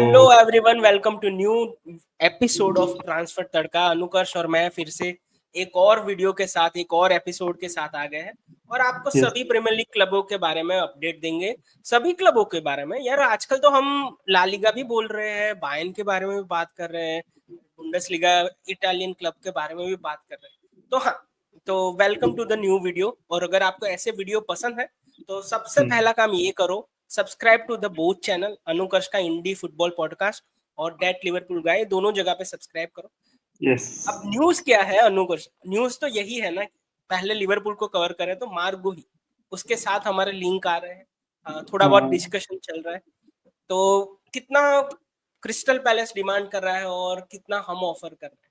Hello everyone, welcome to new episode of transfer Tadka. Anukarsh और मैं फिर से एक और वीडियो के साथ, एक और एपिसोड के साथ आ गए हैं और आपको Yes. सभी प्रीमियर लीग क्लबों के बारे में अपडेट देंगे। सभी क्लबों के बारे में यार, आजकल तो हम ला लीगा भी बोल रहे हैं, बायर्न के बारे में भी बात कर रहे हैं, बुंडेसलीगा इटालियन क्लब के बारे में भी बात कर रहे हैं। तो हाँ, तो welcome to the new video. और अगर आपको ऐसे वीडियो पसंद है तो सबसे पहला काम ये करो, subscribe to the both channel, Anukarsh का इंडी फुटबॉल पॉडकास्ट और डेट लिवरपूल गाय, दोनों जगह पे सब्सक्राइब करो। Yes. अब न्यूज क्या है अनुकर्ष? न्यूज तो यही है ना, पहले लिवरपूल को कवर करें तो मार्क गुही, उसके साथ हमारे लिंक आ रहे हैं, थोड़ा बहुत हाँ डिस्कशन चल रहा है। तो कितना क्रिस्टल पैलेस डिमांड कर रहा है और कितना हम ऑफर कर रहे हैं?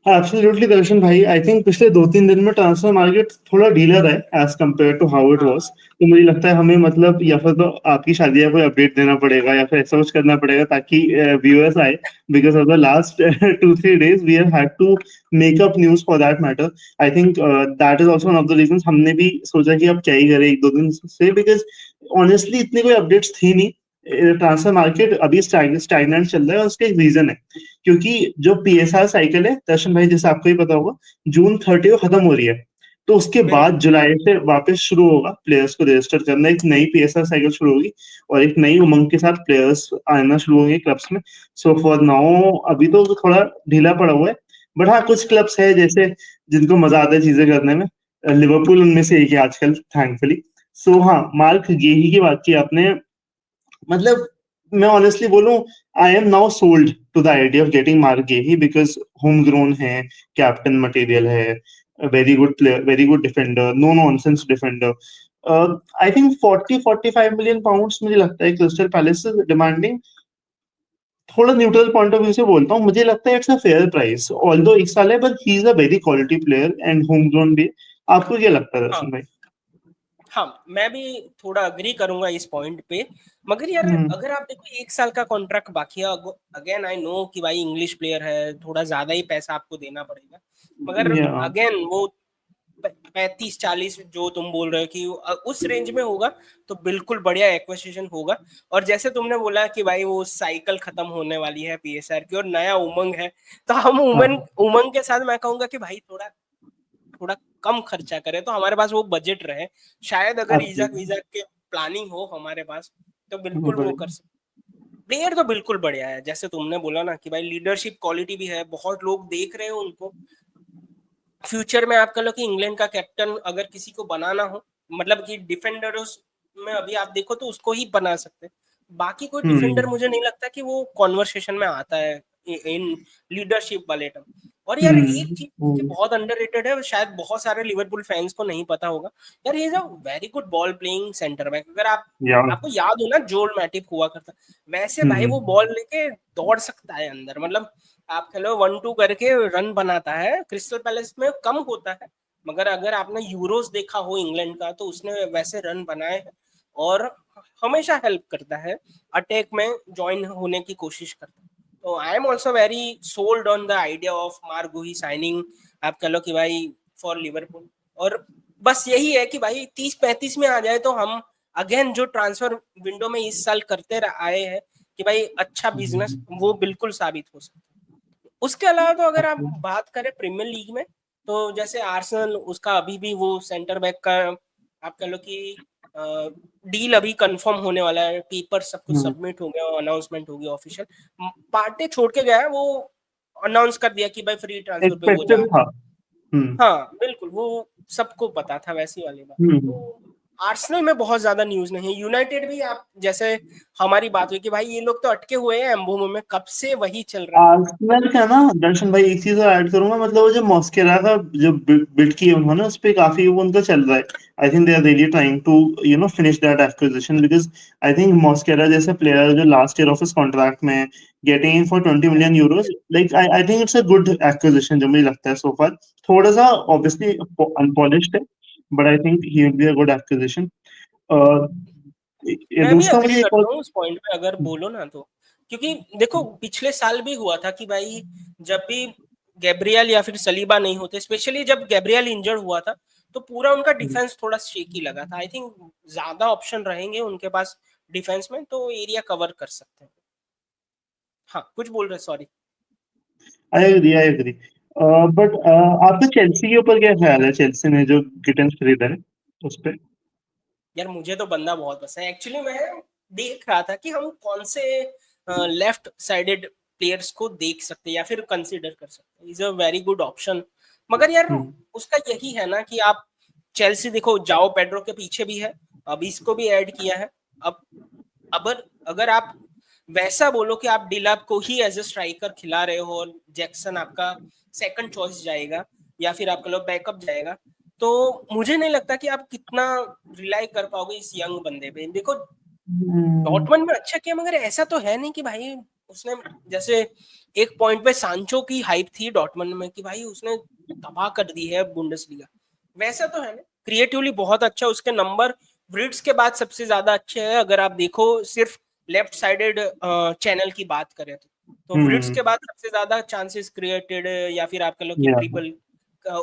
एब्सोल्युटली दर्शन भाई, आई थिंक पिछले 2-3 दिन में ट्रांसफर मार्केट थोड़ा ढीला रहा है as compare to how it was. हाँ, तो मुझे लगता है हमें मतलब या फिर तो आपकी शादी का कोई अपडेट देना पड़ेगा या फिर ऐसा कुछ करना पड़ेगा ताकि व्यूअर्स आए, because of the last 2-3 days we have had to make up news for that matter. I think that is also one of the reasons हमने भी सोचा कि अब क्या ही करें 1-2 दिन से, बिकॉज ऑनेस्टली इतनी कोई अपडेट्स थी नहीं। ट्रांसफर मार्केट अभी स्टैग्नेंट चल रहा है और उसका एक रीजन है, क्योंकि जो पीएसआर साइकिल है दर्शन भाई, जैसे आपको ही पता होगा, जून 30 को खत्म हो रही है। तो उसके बाद बिल्कुल। जुलाई से वापस शुरू होगा प्लेयर्स को रजिस्टर करना, एक नई पीएसआर साइकिल शुरू होगी और एक नई उमंग के साथ प्लेयर्स आना शुरू होंगे क्लब्स में। सो फॉर नाउ अभी तो थोड़ा ढीला पड़ा हुआ है, बट हाँ कुछ क्लब्स है जैसे जिनको मजा आता है चीजें करने में। लिवरपूल उनमें से एक है आजकल, थैंकफुली। सो हाँ, मार्क गेही की बात की आपने, मतलब मैं ऑनेस्टली बोलूं, I am now sold to the idea of getting Mark Guehi, because home grown है, कैप्टन मटेरियल है, very good player, very good defender, no nonsense defender. I think 40-45 million pounds मुझे लगता है क्रिस्टल पैलेस डिमांडिंग। थोड़ा neutral point of view से बोलता हूँ, मुझे लगता है it's a fair price, although 1 साल है, but he is a very quality player and home grown भी। आपको क्या लगता है हाँ दर्शन भाई? हाँ, मैं भी थोड़ा अग्री करूंगा इस पॉइंट पे। मगर यार, हम्म। अगर आप देखो 1 साल का कॉन्ट्रैक्ट बाकी है, अगेन आई नो कि भाई इंग्लिश प्लेयर है, थोड़ा ज्यादा ही पैसा आपको देना पड़ेगा। मगर या अगेन वो 35-40 जो तुम बोल रहे हो कि उस रेंज में होगा तो बिल्कुल बढ़िया एक्विजिशन होगा। और जैसे तुमने बोला कि भाई वो साइकिल खत्म होने वाली है पीएसआर की और नया उमंग है, तो हम उमंग हाँ उमंग के साथ मैं कहूंगा कि भाई थोड़ा थोड़ा कम खर्चा करें तो हमारे पास वो बजट रहे। शायद अगर ईजाक एब्सोल्युटली। वीजाक के प्लानिंग हो हमारे पास तो बिल्कुल वो कर सकते। प्लेयर तो बिल्कुल बढ़िया है, जैसे तुमने बोला ना कि भाई लीडरशिप क्वालिटी भी है, बहुत लोग देख रहे हो उनको। फ्यूचर में आप कह लो कि इंग्लैंड का कैप्टन अगर किसी को बनाना हो, मतलब कि डिफेंडर्स में अभी आप देखो तो उसको ही बना सकते हैं। बाकी कोई डिफेंडर हम्म। मुझे नहीं लगता कि वो कॉन्वर्सेशन में आता है इन लीडरशिप वाले टर्म। और यार एक हम्म। चीज मुझे बहुत अंडररेटेड है, शायद बहुत सारे लिवरपूल फैंस को नहीं पता होगा। यार ये जो very good ball playing centre back, अगर आप या आपको याद हो ना, जोल मैटिप हुआ करता वैसे भाई वो हम्म। बॉल लेके दौड़ सकता है अंदर, मतलब आप खेलो 1-2 करके रन बनाता है। क्रिस्टल पैलेस में कम होता है, मगर अगर आपने यूरोस देखा हो इंग्लैंड का तो उसने वैसे रन बनाए हैं और हमेशा हेल्प करता है, अटैक में ज्वाइन होने की कोशिश करता है। तो I am also very sold on the idea of Mark Guehi signing, आप कह लो कि भाई फॉर लिवरपूल। और बस यही है कि भाई 30-35 में आ जाए तो हम अगेन जो ट्रांसफर विंडो में इस साल करते आए हैं कि भाई अच्छा बिजनेस, वो बिल्कुल साबित हो सकता है। उसके अलावा तो अगर आप बात करें प्रीमियर लीग में, तो जैसे आर्सेनल, उसका अभी भी वो सेंटर बैक का आप कह लो कि डील अभी कंफर्म होने वाला है, पेपर सब कुछ सबमिट हो गया और अनाउंसमेंट होगी ऑफिशियल। पार्टी छोड़ के गया है वो, अनाउंस कर दिया कि भाई फ्री ट्रांसफर पे वो जा एक्सपेक्टेड रहा था। है। हाँ बिल्कुल, वो सबको पता था, वैसी वाली बात। हम्म। तो आर्सेनल में बहुत ज्यादा न्यूज नहीं है। यूनाइटेड भी आप जैसे हमारी बात हुई कि भाई ये लोग तो अटके हुए हैं एम्बोमो में, कब से वही चल रहा है। आर्सेनल का ना दर्शन भाई, एक चीज और ऐड करूंगा, मतलब वो जो मॉस्केरा का जो बिल्ड किया उन्होंने, उस पे काफी वो उनका चल रहा है। I think they are really trying to finish that acquisition, because I think Mosquera जैसे प्लेयर जो last year of his contract में getting in for 20 million euros, like I think it's a good acquisition जो मुझे लगता है so far. थोड़ा सा obviously unpolished है, but I think he will be a good acquisition. मैं भी दूसरा अग्री मुझे एक और। करता हूँ उस पॉइंट पे अगर बोलो ना तो, क्योंकि देखो पिछले साल भी हुआ था कि भाई जब भी गैब्रियल या फिर सलीबा नहीं होते, स्पेशली जब गैब्रियल इंजर्ड हुआ था, तो पूरा उनका डिफेंस थोड़ा शेकी लगा था। आई थिंक ज्यादा ऑप्शन रहेंगे उनके पास डिफेंस में, तो एरिया कवर कर सकते हैं। हाँ, कुछ बोल रहे, सॉरी। I agree. बट आपका चेल्सी के ऊपर क्या ख्याल है, चेल्सी ने जो गिटन्स खरीदा है उस पे? यार मुझे तो बंदा बहुत पसंद है। एक्चुअली मैं देख रहा था कि हम कौन से लेफ्ट साइडेड प्लेयर्स को देख सकते हैं या फिर कंसीडर कर सकते हैं। Is a very good option. मगर यार उसका यही है ना कि आप चेल्सी देखो, जाओ पेड्रो के पीछे भी है, अब इसको भी ऐड किया है। अब अगर अगर आप वैसा बोलो कि आप डिलाप को ही एज ए स्ट्राइकर खिला रहे हो और जैक्सन आपका सेकंड चॉइस जाएगा या फिर आपका लो बैकअप जाएगा, तो मुझे नहीं लगता कि आप कितना रिलाई कर पाओगे इस यंग बंदे पे। देखो डॉर्टमंड में अच्छा किया, मगर ऐसा तो है नहीं कि भाई उसने, जैसे एक पॉइंट पे सांचो की हाइप थी डॉर्टमंड में कि भाई उसने तबाह कर दी है बुंडेसलीगा, वैसा तो है ना। क्रिएटिवली बहुत अच्छा, उसके नंबर व्रिट्स के बाद सबसे ज्यादा अच्छे हैं। अगर आप देखो सिर्फ लेफ्ट साइडेड चैनल की बात करें तो व्रिट्स के बाद सबसे ज्यादा चांसेस क्रिएटेड या फिर आप कह लो कि ट्रिपल,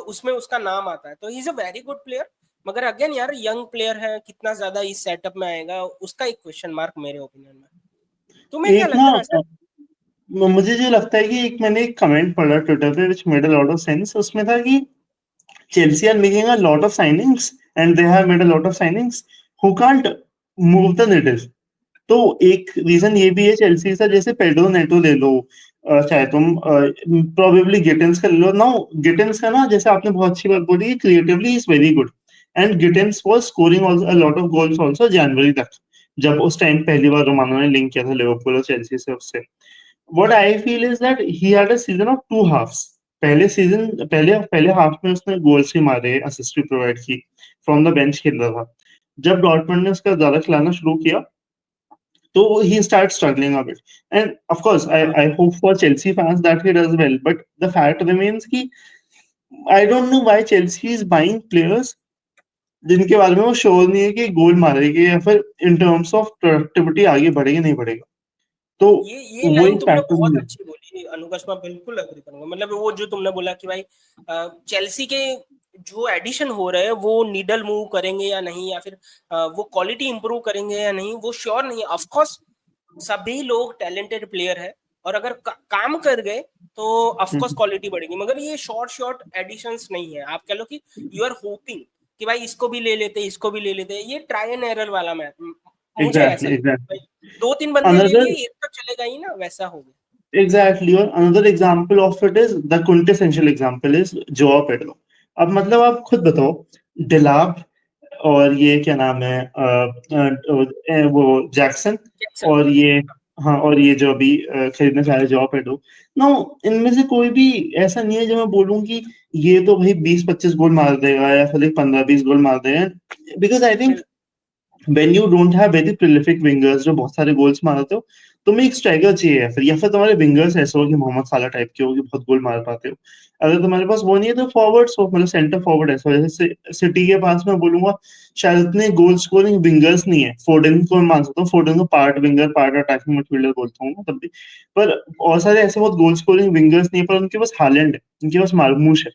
उसमें उसका नाम आता है। तो ही is a very good player. मगर अगेन यार यंग प्लेयर है, कितना ज्यादा इस सेटअप में आएगा उसका एक क्वेश्चन मार्क मेरे ओपिनियन में। तुम्हें क्या एक ना लगता है वैसे? मुझे जो लगता है कि एक मैंने एक कमेंट पढ़ा ट्विटर पे which made a lot of sense, उसमें था कि Chelsea are making a lot of signings and they have made a lot of signings who can't move the needle. तो एक रीजन ये भी है चेल्सी का, जैसे पेड्रो नेटो ले लो, चाहे तुम प्रोबेबली गिटेंस का ले लो। नाउ गिटेंस का ना, जैसे आपने बहुत अच्छी बात बोली, creatively is very good and Gittens was scoring a lot of goals also जनवरी तक, जब उस टाइम पहली बार रोमानो ने लिंक किया था लिवरपूल और चेल्सी से उससे। What I feel is that he had a season of two halves. पहले हाफ में उसने गोल्स भी मारे, असिस्ट भी प्रोवाइड की, फ्रॉम द बेंच खेल रहा था। जब डॉर्टमंड ने उसका ज्यादा खिलाना शुरू किया तो he starts struggling a bit. And of course, I hope for Chelsea fans that he does well. But the fact remains कि I don't know why Chelsea is buying players जिनके बारे में वो श्योर नहीं है कि गोल मारेंगे या फिर इन टर्म्स ऑफ प्रोडक्टिविटी आगे बढ़ेगा नहीं बढ़ेगा। तो ये वो लाइन एक तुमने फैक्टर बहुत भी है। अच्छी बोली अनुकश, मैं बिल्कुल अग्री करूंगा। मतलब वो जो तुमने बोला कि भाई चेल्सी के जो एडिशन हो रहे हैं वो नीडल मूव करेंगे या नहीं, या फिर वो क्वालिटी इंप्रूव करेंगे या नहीं, वो श्योर नहीं है। ऑफ कोर्स सभी लोग टैलेंटेड प्लेयर है और अगर काम कर गए तो ऑफ कोर्स हम्म, क्वालिटी बढ़ेगी। मगर ये शॉर्ट शॉर्ट एडिशंस नहीं है। आप कह लो कि यू आर होपिंग कि भाई इसको भी ले लेते, इसको भी ले लेते, ये ट्राई एंड एरर वाला मैच मुझे ऐसा एग्जैक्टली लगता है। एग्जैक्टली। दो तीन बंदे ले अनदर लिए, एक तो चलेगा ही ना, वैसा हो गया। एग्जैक्टली, और another example of it is the quintessential example is Joao Pedro. अब मतलब आप खुद बताओ, डिलाप और ये क्या नाम है, वो जैक्सन, जैक्सन। और ये, हाँ, और ये जो अभी खरीदने जा रहे हैं जॉब एडो। नो, इनमें से कोई भी ऐसा नहीं है जो मैं बोलूं कि ये तो भाई 20-25 गोल मार देगा या फिर 15-20 गोल मार देगा, because I think when you don't have very prolific wingers जो बहुत सारे गोल्स मारते हो, तुम्हें एक स्ट्राइकर चाहिए, या फिर तुम्हारे विंगर्स ऐसे हो कि मोहम्मद साला टाइप के हो कि बहुत गोल मार पाते हो। अगर तुम्हारे पास वो नहीं है तो फॉरवर्ड्स हो, मतलब सेंटर फॉरवर्ड ऐसा हो, जैसे सिटी के पास मैं बोलूंगा शायद इतने गोल स्कोरिंग विंगर्स नहीं है। फोर्डन को मैं मान सकता हूँ, फोर्डन को part winger part attacking midfielder बोलता हूँ मैं तब भी, पर और सारे ऐसे बहुत गोल स्कोरिंग विंगर्स नहीं है, पर उनके पास हालैंड है, उनके पास मार्मूश है।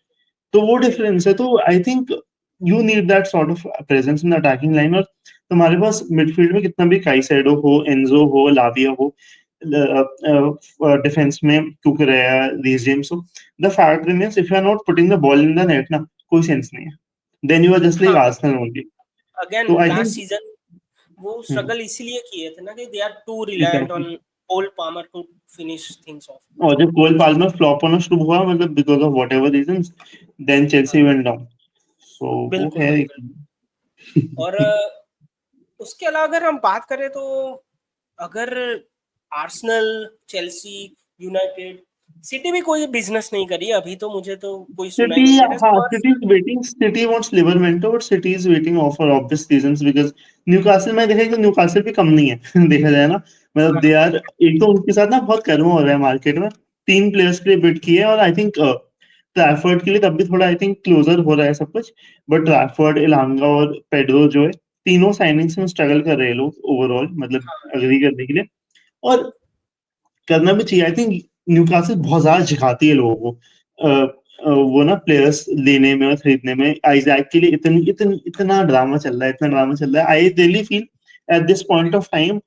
तो वो डिफरेंस है। तो I think you need that sort of presence in the attacking line. और तुम्हारे पास मिडफील्ड में कितना भी काइसेडो हो, एंजो हो, लाविया हो, डिफेंस में कुकरेया, रीस जेम्स हो, the fact remains if you are not putting the ball in the net ना, कोई सेंस नहीं है। Then you are just like हाँ, आर्सेनल ओनली। अगेन तो आई लास्ट थिंक सीजन वो स्ट्रगल इसीलिए किए थे ना कि they are too reliant exactly. On Cole Palmer to finish things off. और जब कोल पाल्मर फ्लॉप होना शुरू हुआ, मतलब because of what ever reasons, then Chelsea हाँ, वेंट डाउन। सो वो बिल्कुल है भाई एक। बिल्कुल। और उसके अलावा अगर हम बात करें तो अगर आर्सेनल, चेल्सी, यूनाइटेड, सिटी भी कोई बिजनेस नहीं करी अभी, तो मुझे तो कोई सुना ही सिटी, नहीं दे रहा। हाँ, Spurs, City is waiting, City wants Livramento, but City is waiting off for obvious reasons, because Newcastle में देखा कि न्यूकासल भी कम नहीं है देखा जाए ना, मतलब दे हाँ आर, एक तो उनके साथ ना बहुत कर्म हो रहा है मार्केट में। 3 प्लेयर्स के लिए बिड किए, और आई थिंक ट्रैफर्ड के लिए तब भी थोड़ा आई थिंक क्लोजर हो रहा है सब कुछ। बट ट्रैफर्ड, इलांगा और पेड्रो जो है, तीनों साइनिंग्स में स्ट्रगल कर रहे हैं लोग ओवरऑल, मतलब अग्री करने के लिए। और करना भी चाहिए। आई थिंक न्यूकासल बहुत ज्यादा झिकाती है लोगों को, वो ना प्लेयर्स लेने में और खरीदने में। आइजैक के लिए इतनी इतनी इतना ड्रामा चल रहा है, इतना ड्रामा चल रहा है। I really feel at this point of time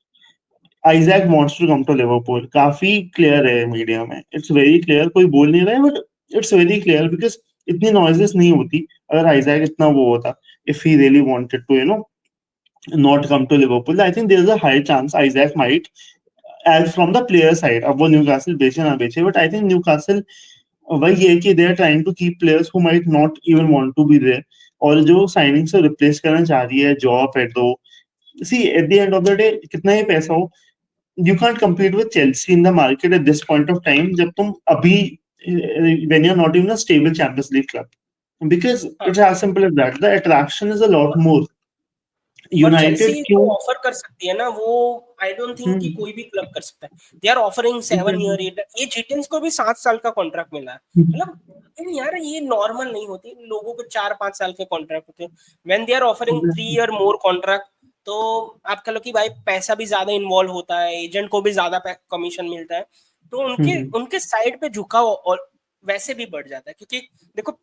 Isaac wants to come to Liverpool. काफी क्लियर है मीडिया में, इट्स वेरी क्लियर, कोई बोल नहीं रहा है but it's very clear because इतनी नॉइजेस नहीं होती अगर आइजैक इतना वो होता, if he really wanted to not come to Liverpool. I think there's a high chance Isaac might, as from the player side, अब वो न्यूकासल बेचे ना बेचे, but I think Newcastle वही है कि they are trying to keep players who might not even want to be there, और जो साइनिंग से रिप्लेस करना चाह रही है jaw Pedro, see at the end of the day कितना ही पैसा हो, you can't compete with Chelsea in the market at this point of time जब तुम अभी when you're not even a stable Champions League club, because it's as simple as that. The attraction is a lot more. और United Chelsea क्यों जो offer कर सकती है ना, वो आई डोंट थिंक कि कोई भी क्लब कर सकता है। दे आर ऑफरिंग 7 ईयर 8, ये जिटेंस को भी 7 साल का कॉन्ट्रैक्ट मिला है। मतलब यार ये नॉर्मल नहीं होती, लोगों को 4-5 साल के कॉन्ट्रैक्ट होते हैं। When they are offering 3 year more contract, तो आप कह लो कि भाई पैसा भी ज्यादा इन्वॉल्व होता है, एजेंट को भी ज्यादा कमीशन मिलता है, तो उनके साइड पे झुकाव और वैसे भी बढ़ जाता है। क्योंकि देखो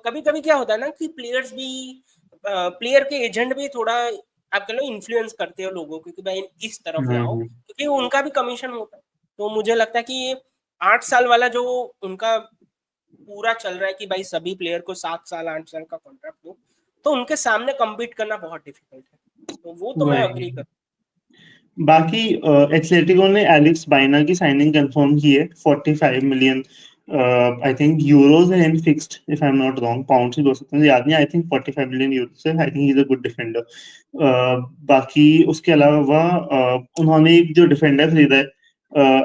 कभी कभी क्या होता है ना कि प्लेयर्स भी, प्लेयर के एजेंट भी थोड़ा आप कह लो इन्फ्लुएंस करते हो लोगों को कि भाई इस तरफ लाओ, क्योंकि उनका भी कमीशन होता है। तो मुझे लगता है कि ये 8 साल वाला जो उनका पूरा चल रहा है कि भाई सभी प्लेयर को 7 साल 8 साल का कॉन्ट्रैक्ट दो, तो उनके सामने कम्पीट करना बहुत डिफिकल्ट है। तो वो तो मैं अग्री करता। बाकी एथलेटिको ने एलेक्स बाइना की साइनिंग कंफर्म की है 45 मिलियन, आई थिंक यूरोज है and fixed, if I am not wrong, pounds भी हो सकते हैं, याद नहीं, आई थिंक 45 मिलियन यूरोज है, I think he is a good defender. बाकी उसके अलावा उन्होंने एक जो डिफेंडर खरीदा है,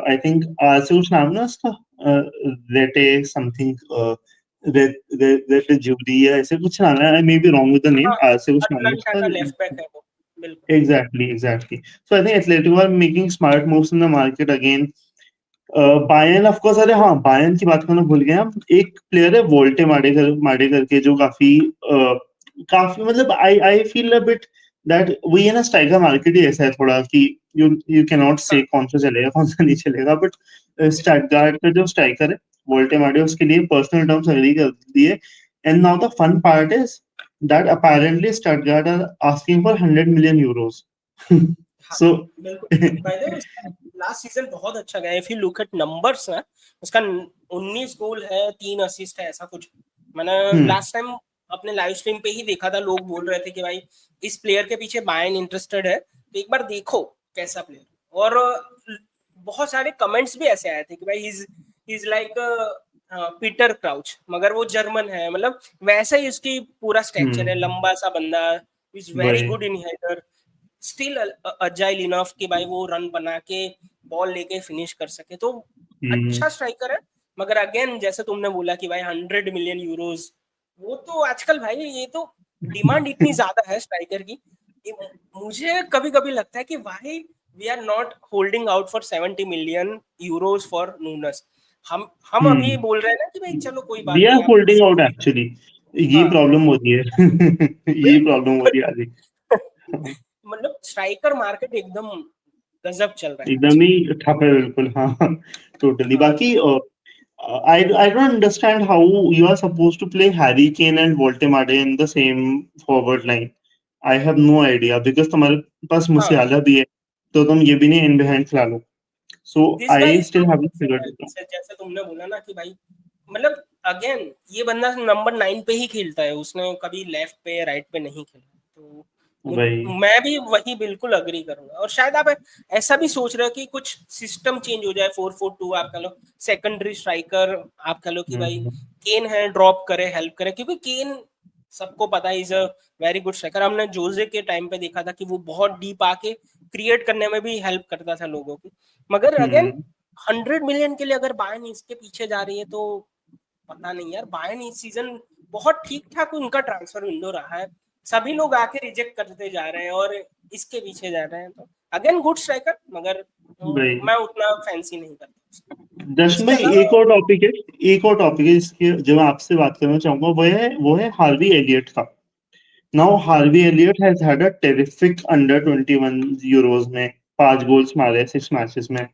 आई थिंक आज से कुछ नाम ना उसका, रेटे समथिंग, रेटे जूडिया ऐसे कुछ नाम है, I may be wrong with the name, आज से कुछ नाम है अटलांटा उसका। का लेफ्ट बैक है वो, बिल्कुल। Exactly. So I think Atletico are making smart moves in the market again. Bayern of course, अरे हाँ बायन की बात करना भूल गए हम, एक प्लेयर है वोल्टे माडे करके जो काफी काफी मतलब I feel a bit that वही है ना, स्ट्राइकर मार्केट ही ऐसा है थोड़ा कि यू कैन नॉट से कौन सा चलेगा कौन सा नहीं चलेगा, बट स्टटगार्ट का जो स्ट्राइकर है वोल्टे माडे, उसके लिए पर्सनल टर्म्स एग्री कर दिए, and now the fun part is that apparently Stuttgart are asking for 100 million euros. So by the way last season बहुत अच्छा गया, if you look at numbers ना, उसका 19 गोल है, 3 असिस्ट है, ऐसा कुछ। मैंने लास्ट टाइम अपने लाइव स्ट्रीम पे ही देखा था, लोग बोल रहे थे कि भाई इस प्लेयर के पीछे बायर्न इंटरेस्टेड है, तो एक बार देखो कैसा प्लेयर। और बहुत सारे कमेंट्स भी ऐसे आए थे कि भाई he is like Peter crouch, मगर वो जर्मन है, मतलब वैसा ही उसकी पूरा स्ट्रक्चर है, लंबा सा बंदा, is very good in header, still agile enough कि भाई वो रन बना के बॉल लेके फिनिश कर सके, तो अच्छा स्ट्राइकर है। मगर अगेन जैसे तुमने बोला कि भाई 100 मिलियन यूरोज, वो तो आजकल भाई ये तो डिमांड इतनी ज्यादा है स्ट्राइकर की, मुझे कभी कभी लगता है कि भाई we are not holding out for 70 million euros for Nunez. हम अभी बोल रहे हैं ना कि भाई चलो कोई बात वी आर नहीं, आप होल्डिंग आउट एक्चुअली, ये प्रॉब्लम होती है ये प्रॉब्लम होती है आगे। मतलब स्ट्राइकर मार्केट एकदम गजब चल रहा है एकदम ही ठप है, बिल्कुल हाँ टोटली। बाकी I don't understand how you are supposed to play Harry Kane and Volte in the same forward line. I have no idea because तुम्हारे पास मुसियाला भी है, तो तुम ये भी नहीं इन बिहाइंड खिला लो। So I still haven't figured it out. जैसे तुमने बोला ना कि भाई मतलब अगेन ये बंदा नंबर 9 पे ही खेलता है, उसने कभी लेफ्ट पे राइट पे नहीं खेला, तो मैं भी वही बिल्कुल अग्री करूंगा। और शायद आप ऐसा भी सोच रहे हो कि कुछ सिस्टम चेंज हो जाए, 4-4-2 आप कह लो, सेकेंडरी स्ट्राइकर आप कह लो कि भाई केन है ड्रॉप करे, हेल्प करे, क्योंकि केन सबको पता है is a very good striker. हमने जोजे के टाइम पे देखा था कि वो बहुत डीप आके क्रिएट करने में भी हेल्प करता था लोगों की। मगर अगेन 100 मिलियन के लिए अगर बायर्न इसके पीछे जा रही है, तो पता नहीं यार, बायर्न इस सीजन बहुत ठीक ठाक उनका ट्रांसफर विंडो रहा है, सभी लोग आके रिजेक्ट करते जा रहे हैं और इसके पीछे जा रहे हैं, तो अगेन गुड स्ट्राइकर, मगर मैं उतना फैंसी नहीं करता। दर्शन भाई एक और टॉपिक है इसके जो मैं आपसे बात करना चाहूंगा, वो है हार्वी एलियट का। Now Harvey Elliott has had a terrific under 21 Euros में 5 गोल्स मारे 6 मैचेस में,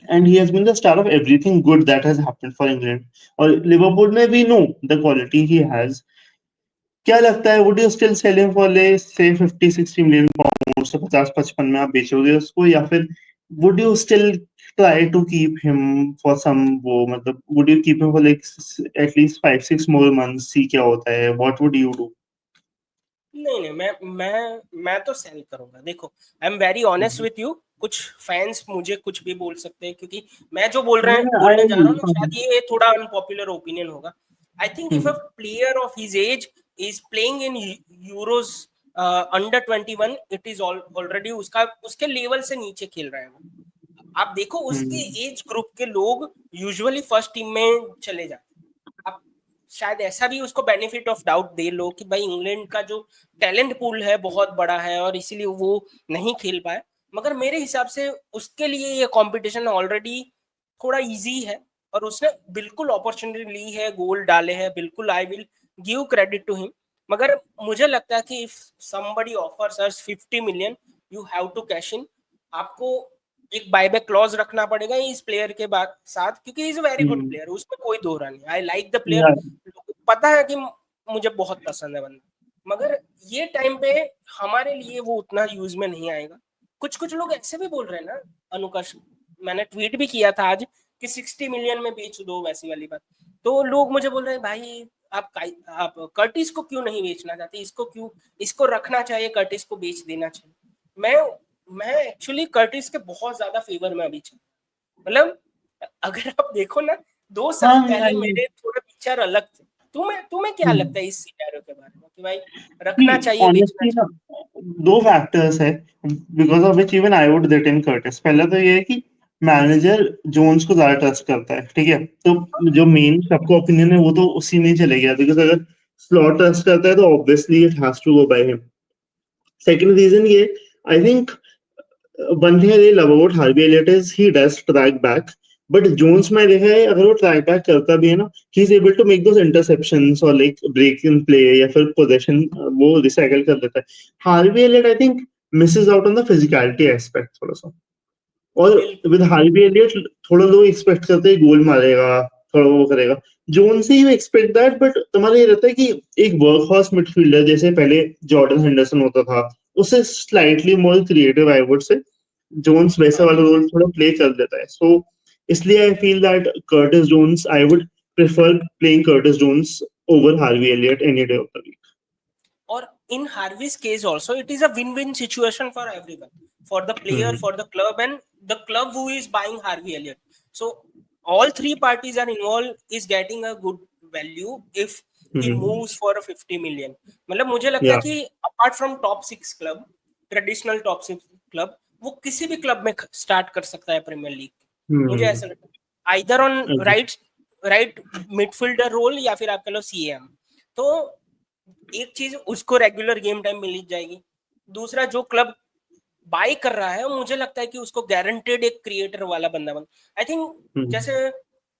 and he has been the star of everything good that has happened for England और लिवरपूल में we know the quality he has। क्या लगता है, would you still sell him for say 50-60 million pounds? Jones से 50-55 में आप बेचोगे उसको, या फिर would you still try to keep him for some, वो मतलब would you keep him for like at least 5-6 more months, see क्या होता है, व्हाट वुड यू डू? नहीं नहीं, मैं तो सेल करूंगा। देखो, I am very honest with you. कुछ फैंस मुझे कुछ भी बोल सकते हैं, क्योंकि मैं जो बोलने जा रहा हूँ ना, शायद ये थोड़ा अनपॉपुलर ओपिनियन होगा। I think if a player of his age is playing in euros under 21, it is already उसका उसके लेवल से नीचे खेल रहा है वो। आप देखो उसके एज ग्रुप के लोग यूजुअली फर्स्ट टीम में चले जाते हैं। आप शायद ऐसा भी उसको बेनिफिट ऑफ डाउट दे लो कि भाई इंग्लैंड का जो टैलेंट पूल है बहुत बड़ा है और इसीलिए वो नहीं खेल पाए, मगर मेरे हिसाब से उसके लिए ये कंपटीशन ऑलरेडी थोड़ा इजी है और उसने बिल्कुल अपॉर्चुनिटी ली है, गोल डाले हैं, बिल्कुल I will give credit to him. मगर मुझे लगता है कि if somebody offers us 50 million, you have to cash in. आपको एक बायबैक क्लॉज रखना पड़ेगा इस प्लेयर के बाद साथ, क्योंकि is a very good player, उसमें कोई दो नहीं। आई लाइक द प्लेयर, पता है कि मुझे बहुत पसंद है बंदा, मगर ये टाइम पे हमारे लिए वो उतना यूज में नहीं आएगा। कुछ कुछ लोग ऐसे भी बोल रहे हैं ना अनुकर्ष, मैंने ट्वीट भी किया था आज कि 60 मिलियन में बेच दो, वैसी वाली बात। तो लोग मुझे बोल रहे हैं भाई आप कर्टिस को क्यों नहीं बेचना चाहते, इसको क्यों, इसको रखना चाहिए, कर्टिस को बेच देना चाहिए। मैं एक्चुअली कर्टिस के बहुत ज्यादा फेवर में अभी चल, मतलब अगर आप देखो ना, 2 साल पहले मेरे थोड़े पिक्चर अलग थे। तुम्हें क्या लगता है इस सिनेरियो के बारे में कि भाई रखना चाहिए, बेचना ऑनेस्टली ना, चाहिए? दो फैक्टर्स है because of which even I would get in Curtis. पहला तो ये है कि मैनेजर जोन्स को ज्यादा ट्रस्ट करता है, ठीक है, तो जो मेन सबको ओपिनियन है वो तो उसी में चले गया, बिकॉज अगर स्लॉट ट्रस्ट करता है तो obviously it has to go by him. Second reason ये, I think one thing I really love about Harvey Elliott is he does track back. But Jones में देखा है अगर वो ट्रैक बैक करता भी है ना, he is able to make those interceptions और लाइक ब्रेक इन प्ले या फिर पोजीशन वो रिसाइकल कर देता है। Harvey Elliott I think misses out on the physicality aspect थोड़ा सा। और बिल्कुल। विद हार्वी एलियट थोड़ा लोग एक्सपेक्ट करते हैं गोल मारेगा, थोड़ा वो करेगा। जोन से यू एक्सपेक्ट दैट, बट तुम्हारा ये रहता है कि एक वर्क हॉर्स मिडफील्डर जैसे पहले जॉर्डन हेंडरसन होता था, उससे slightly more creative I would say Jones वैसा हाँ, वाला रोल थोड़ा प्ले कर देता है। सो इसलिए I feel that Curtis Jones, I would prefer playing Curtis Jones over Harvey Elliott any day of the week. और in Harvey's case also it is a win win situation for everyone, for the player, for the club and the club who is buying Harvey Elliott. So all three parties are involved is getting a good value if he moves for a 50 million। मतलब मुझे लगता है या कि apart from top 6 club, traditional top 6 club, वो किसी भी club में स्टार्ट कर सकता है प्रीमियर लीग। मुझे ऐसा लगता है either on right midfielder role या फिर आप कह लो सीएम। तो एक चीज उसको रेगुलर गेम टाइम मिल जाएगी, दूसरा जो क्लब बाय कर रहा है मुझे लगता है कि उसको गारंटेड एक क्रिएटर वाला बंदा बन। आई थिंक जैसे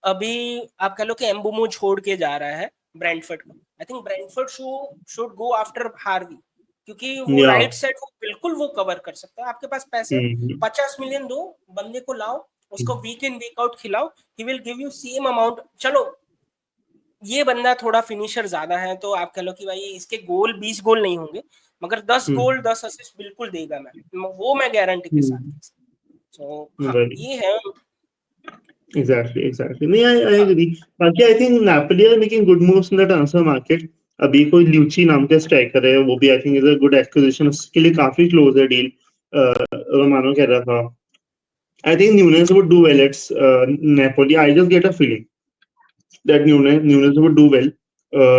अभी आप कह लो कि एम्बुमो छोड़ के जा रहा है ब्रेंटफोर्ड को, I think Brentford should go after Harvey, क्योंकि वो या राइट साइड को बिल्कुल वो कवर कर सकता है। आपके पास पैसे 50 मिलियन दो, बंदे को लाओ, उसको वीक इन वीक आउट खिलाओ, he will give you same amount. चलो ये बंदा थोड़ा फिनिशर ज्यादा है तो आप कह लो कि भाई इसके गोल 20 गोल नहीं होंगे, मगर 10 गोल 10 असिस्ट बिल्कुल देगा, वो मैं गारंटी के साथ। सो हाँ ये है। Exactly. नहीं, I हाँ agree. बाकी I think Napoli are making good moves in the transfer market. अभी कोई ल्यूची नाम का स्ट्राइकर है, वो भी I think is a good acquisition. उसके लिए काफी क्लोज है डील, रोमानो कह रहा था। I think Nunes would do well at Napoli. I just get a feeling that Nunes would do well.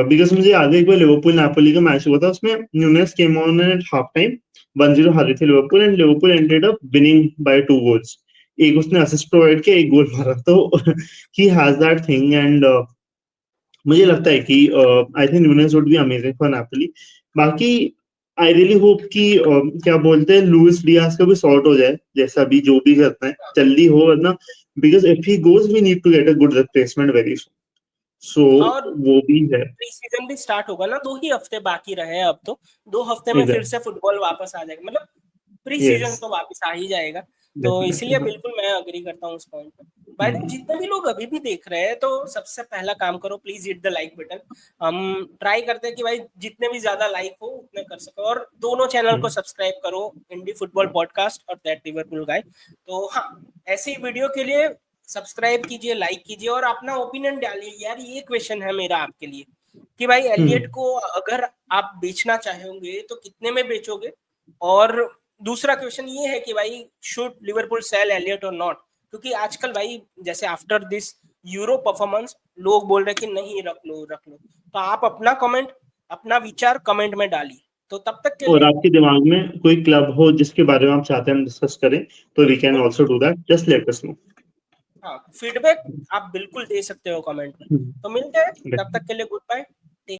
Because मुझे याद है एक बार लिवरपूल नापोली का मैच हुआ था, उसमें Nunez came on at half time, 1-0 हारी थी Liverpool, and Liverpool ended up winning by 2 goals. एक उसने असिस्ट प्रोवाइड किया, एक गोल मारा, तो ही हैज दैट थिंग। एंड मुझे लगता है कि I think Nunez would be amazing for Napoli. बाकी आई रियली होप कि क्या बोलते हैं, लुइस डियाज का भी सॉर्ट हो जाए, जैसा भी जो भी करता है जल्दी हो, वरना because if he goes we need to get a good replacement very soon. So और वो भी है। प्री सीजन भी स्टार्ट होगा ना, 2 ही हफ्ते बाकी रहे हैं अब तो, 2 हफ्ते में फिर एग्जैक्ट से फुटबॉल वापस आ जाएगा, मतलब प्री यस, सीजन तो वापस आ ही जाएगा। तो डेफिनेटली इसीलिए हाँ। बिल्कुल मैं अग्री करता हूँ उस पॉइंट पे। बाय द जितने भी लोग अभी भी देख रहे हैं तो सबसे पहला काम करो, please hit the like button. हम ट्राई करते हैं कि भाई जितने भी ज्यादा लाइक हो उतने कर सको, और दोनों चैनल को सब्सक्राइब करो, इंडी फुटबॉल पॉडकास्ट और दैट लिवरपूल गाय। तो हाँ, ऐसी वीडियो के लिए सब्सक्राइब कीजिए, लाइक कीजिए और अपना ओपिनियन डालिए। यार ये क्वेश्चन है मेरा आपके लिए कि भाई एलियट को अगर आप बेचना चाहेंगे तो कितने में बेचोगे, और दूसरा क्वेश्चन ये है कि भाई शुड लिवरपूल सेल एलियट और नॉट, क्योंकि आजकल भाई जैसे आफ्टर दिस यूरो परफॉर्मेंस लोग बोल रहे हैं कि नहीं रख लो रख लो। तो आप अपना कमेंट, अपना विचार कमेंट में डालिए। तो तब तक के और लिए आपके दिमाग में कोई क्लब हो जिसके बारे में आप चाहते हैं हम डिस्कस करें, तो we can also do that, just let us know. हाँ, फीडबैक आप बिल्कुल दे सकते हो कमेंट में। तो मिलते हैं, तब तक के लिए गुड बाय।